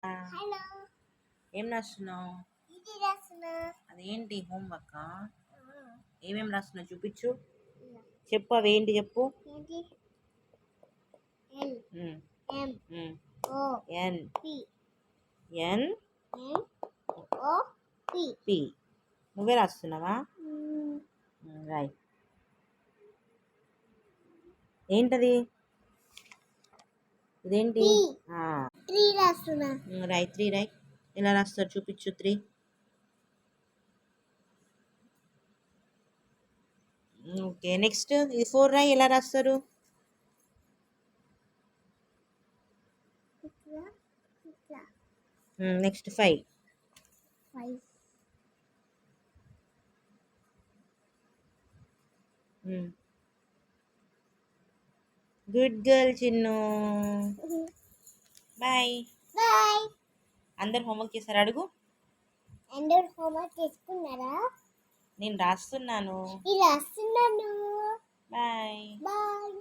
Hello. ఏం రాస్తున్నావు? ఇది రాస్తున్నా. అదేంటి హోంవర్క్? ఏమేం రాస్తున్నావు చూపించు. చెప్పు అవి ఏంటి చెప్పు. ఏంటి? ఎల్ ఎం ఎన్ ఓ పి ఎన్ ఎన్ ఓ పి. పి. నువ్వే రాస్తున్నావా? రాయ్. ఏంటది? ఇదేంటి? త్రీ రాస్తున్నా. రాయ్ 3 రాయ్. ఎలా రాస్తారు చూపించు 3. ఓకే నెక్స్ట్ ఇది 4 రాయ్. ఎలా రాస్తారు? ఇట్లా ఇట్లా. Next 5. 5 good girl Chinnu. Bye. Bye. అందరు హోంవర్క్ చేశారు అడుగు. అందరూ హోంవర్క్ చేసుకున్నారా? నేను రాస్తున్నాను. ఇది రాస్తున్నాను. బాయ్. బాయ్.